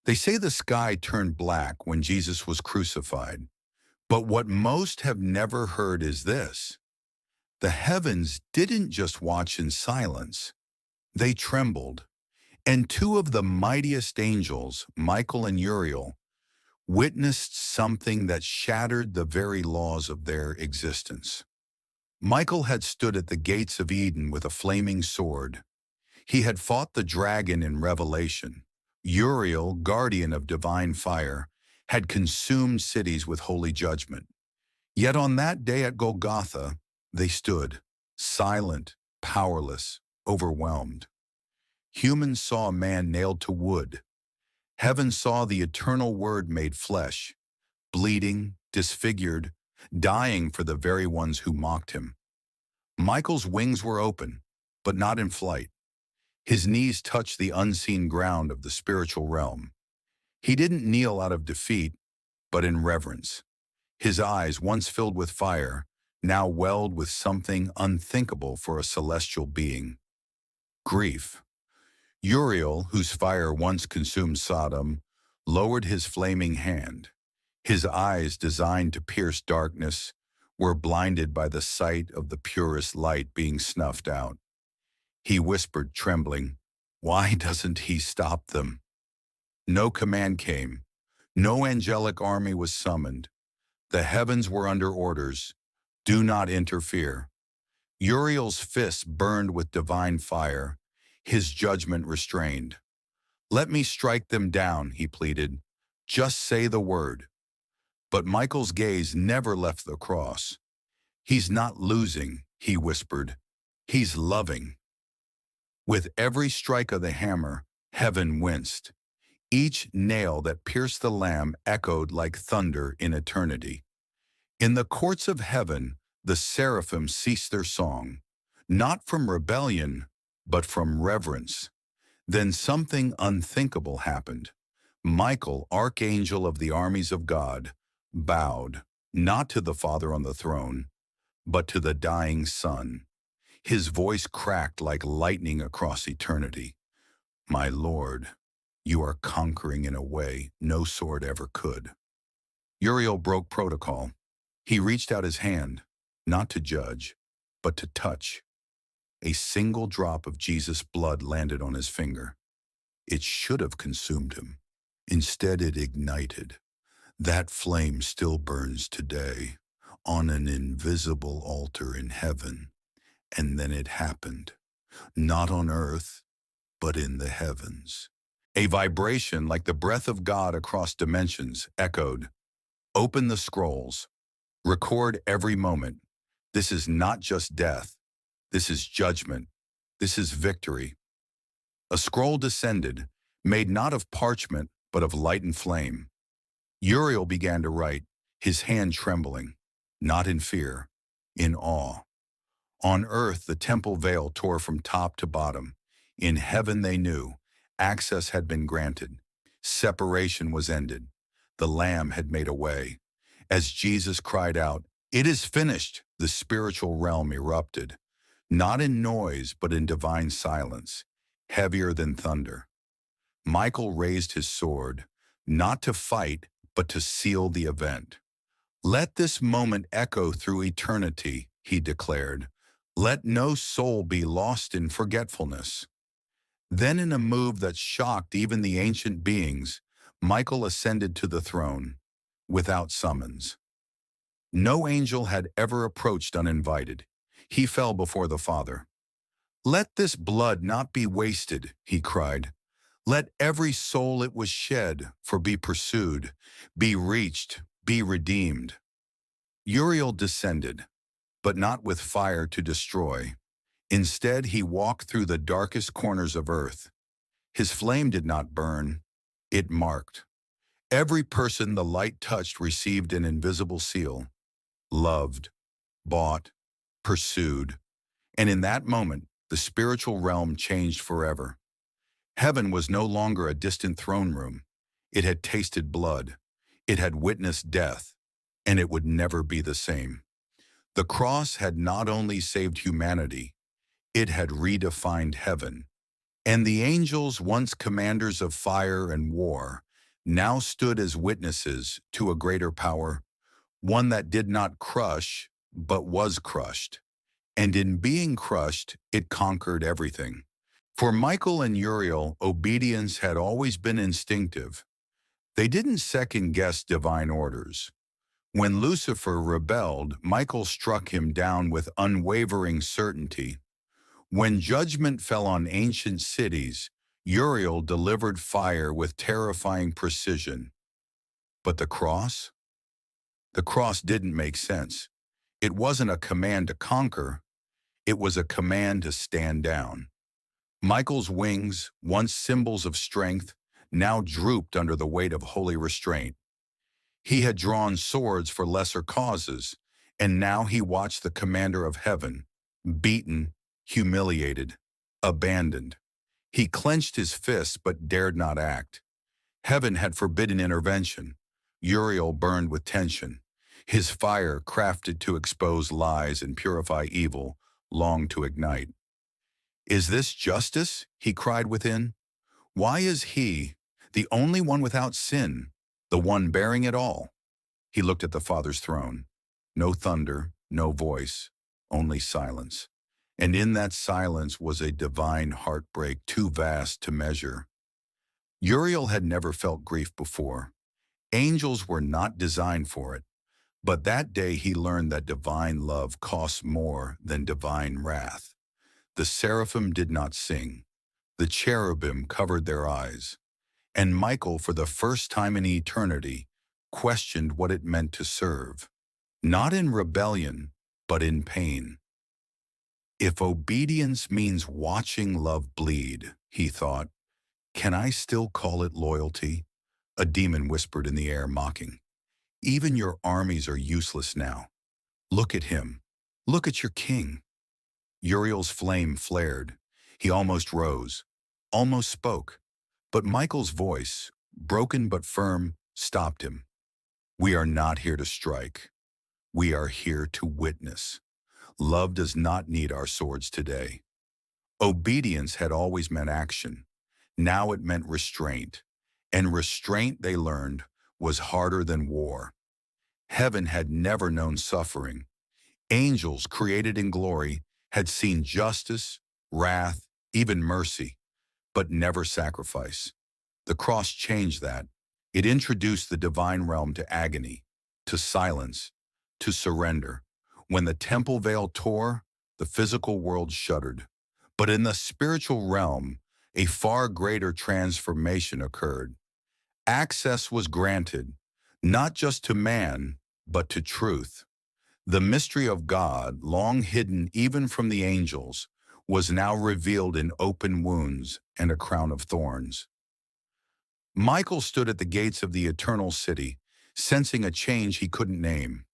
They say the sky turned black when Jesus was crucified, but what most have never heard is this. The heavens didn't just watch in silence, they trembled, and two of the mightiest angels, Michael and Uriel, witnessed something that shattered the very laws of their existence. Michael had stood at the gates of Eden with a flaming sword. He had fought the dragon in Revelation. Uriel, guardian of divine fire, had consumed cities with holy judgment. Yet on that day at Golgotha, they stood, silent, powerless, overwhelmed. Humans saw a man nailed to wood. Heaven saw the eternal Word made flesh, bleeding, disfigured, dying for the very ones who mocked him. Michael's wings were open, but not in flight. His knees touched the unseen ground of the spiritual realm. He didn't kneel out of defeat, but in reverence. His eyes, once filled with fire, now welled with something unthinkable for a celestial being. Grief. Uriel, whose fire once consumed Sodom, lowered his flaming hand. His eyes, designed to pierce darkness, were blinded by the sight of the purest light being snuffed out. He whispered, trembling, "Why doesn't he stop them?" No command came. No angelic army was summoned. The heavens were under orders. Do not interfere. Uriel's fists burned with divine fire, his judgment restrained. "Let me strike them down," he pleaded. "Just say the word." But Michael's gaze never left the cross. "He's not losing," he whispered. "He's loving." With every strike of the hammer, heaven winced. Each nail that pierced the Lamb echoed like thunder in eternity. In the courts of heaven, the seraphim ceased their song, not from rebellion, but from reverence. Then something unthinkable happened. Michael, archangel of the armies of God, bowed, not to the Father on the throne, but to the dying Son. His voice cracked like lightning across eternity. "My Lord, you are conquering in a way no sword ever could." Uriel broke protocol. He reached out his hand, not to judge, but to touch. A single drop of Jesus' blood landed on his finger. It should have consumed him. Instead, it ignited. That flame still burns today on an invisible altar in heaven. And then it happened, not on earth, but in the heavens. A vibration like the breath of God across dimensions echoed. "Open the scrolls. Record every moment. This is not just death. This is judgment. This is victory." A scroll descended, made not of parchment, but of light and flame. Uriel began to write, his hand trembling, not in fear, in awe. On earth, the temple veil tore from top to bottom. In heaven, they knew, access had been granted. Separation was ended. The Lamb had made a way. As Jesus cried out, "It is finished," the spiritual realm erupted, not in noise, but in divine silence, heavier than thunder. Michael raised his sword, not to fight, but to seal the event. "Let this moment echo through eternity," he declared. "Let no soul be lost in forgetfulness." Then, in a move that shocked even the ancient beings, Michael ascended to the throne, without summons. No angel had ever approached uninvited. He fell before the Father. "Let this blood not be wasted," he cried. "Let every soul it was shed for be pursued, be reached, be redeemed." Uriel descended, but not with fire to destroy. Instead, he walked through the darkest corners of earth. His flame did not burn, it marked. Every person the light touched received an invisible seal. Loved, bought, pursued. And in that moment, the spiritual realm changed forever. Heaven was no longer a distant throne room. It had tasted blood. It had witnessed death. And it would never be the same. The cross had not only saved humanity, it had redefined heaven. And the angels, once commanders of fire and war, now stood as witnesses to a greater power, one that did not crush, but was crushed. And in being crushed, it conquered everything. For Michael and Uriel, obedience had always been instinctive. They didn't second-guess divine orders. When Lucifer rebelled, Michael struck him down with unwavering certainty. When judgment fell on ancient cities, Uriel delivered fire with terrifying precision. But the cross? The cross didn't make sense. It wasn't a command to conquer, it was a command to stand down. Michael's wings, once symbols of strength, now drooped under the weight of holy restraint. He had drawn swords for lesser causes, and now he watched the commander of heaven, beaten, humiliated, abandoned. He clenched his fists but dared not act. Heaven had forbidden intervention. Uriel burned with tension. His fire, crafted to expose lies and purify evil, longed to ignite. "Is this justice?" he cried within. "Why is he, the only one without sin, the one bearing it all?" He looked at the Father's throne. No thunder, no voice, only silence. And in that silence was a divine heartbreak too vast to measure. Uriel had never felt grief before. Angels were not designed for it. But that day he learned that divine love costs more than divine wrath. The seraphim did not sing. The cherubim covered their eyes. And Michael, for the first time in eternity, questioned what it meant to serve. Not in rebellion, but in pain. If obedience means watching love bleed, he thought, can I still call it loyalty? A demon whispered in the air, mocking. Even your armies are useless now. Look at him. Look at your king. Uriel's flame flared. He almost rose, almost spoke. But Michael's voice, broken but firm, stopped him. We are not here to strike. We are here to witness. Love does not need our swords today. Obedience had always meant action. Now it meant restraint. And restraint, they learned, was harder than war. Heaven had never known suffering. Angels, created in glory, had seen justice, wrath, even mercy, but never sacrifice. The cross changed that. It introduced the divine realm to agony, to silence, to surrender. When the temple veil tore, the physical world shuddered. But in the spiritual realm, a far greater transformation occurred. Access was granted, not just to man, but to truth. The mystery of God, long hidden even from the angels, was now revealed in open wounds and a crown of thorns. Michael stood at the gates of the eternal city, sensing a change he couldn't name.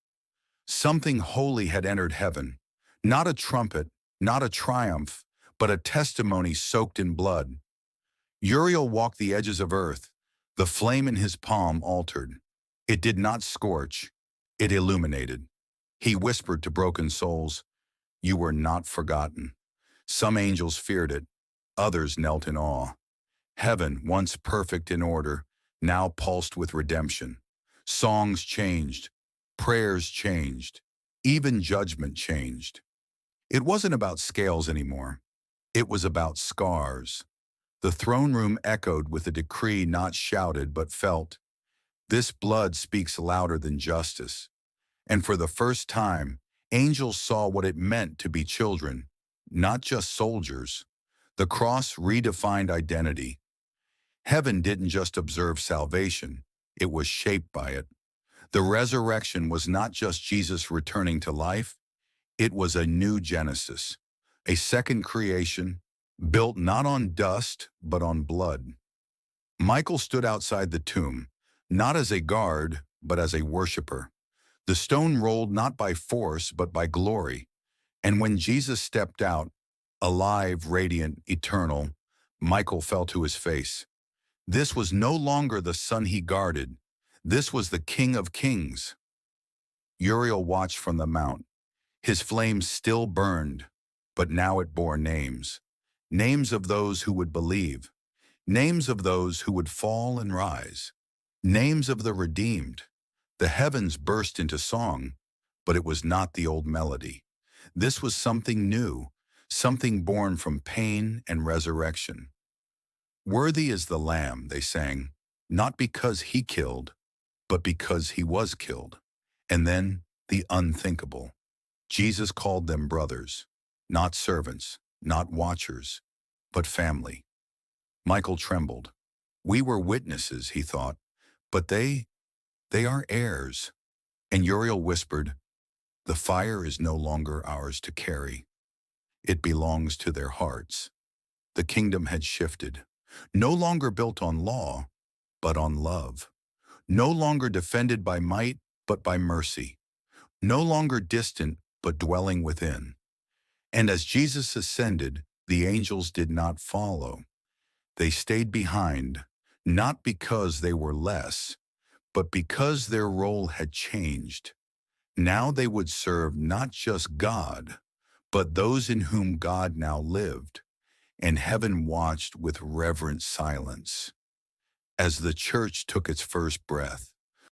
Something holy had entered heaven, not a trumpet, not a triumph, but a testimony soaked in blood. Uriel walked the edges of earth. The flame in his palm altered. It did not scorch, it illuminated. He whispered to broken souls, "You were not forgotten." Some angels feared it, others knelt in awe. Heaven, once perfect in order, now pulsed with redemption. Songs changed, prayers changed, even judgment changed. It wasn't about scales anymore. It was about scars. The throne room echoed with a decree not shouted but felt. This blood speaks louder than justice. And for the first time, angels saw what it meant to be children, not just soldiers. The cross redefined identity. Heaven didn't just observe salvation, it was shaped by it. The resurrection was not just Jesus returning to life, it was a new Genesis, a second creation, built not on dust, but on blood. Michael stood outside the tomb, not as a guard, but as a worshiper. The stone rolled not by force, but by glory. And when Jesus stepped out, alive, radiant, eternal, Michael fell to his face. This was no longer the son he guarded. This was the King of Kings. Uriel watched from the mount. His flame still burned, but now it bore names. Names of those who would believe. Names of those who would fall and rise. Names of the redeemed. The heavens burst into song, but it was not the old melody. This was something new, something born from pain and resurrection. Worthy is the Lamb, they sang, not because he killed, but because he was killed. And then the unthinkable. Jesus called them brothers, not servants, not watchers, but family. Michael trembled. We were witnesses, he thought, but they are heirs. And Uriel whispered, the fire is no longer ours to carry. It belongs to their hearts. The kingdom had shifted, no longer built on law, but on love. No longer defended by might, but by mercy. No longer distant, but dwelling within. And as Jesus ascended, the angels did not follow. They stayed behind, not because they were less, but because their role had changed. Now they would serve not just God, but those in whom God now lived, and heaven watched with reverent silence. As the church took its first breath,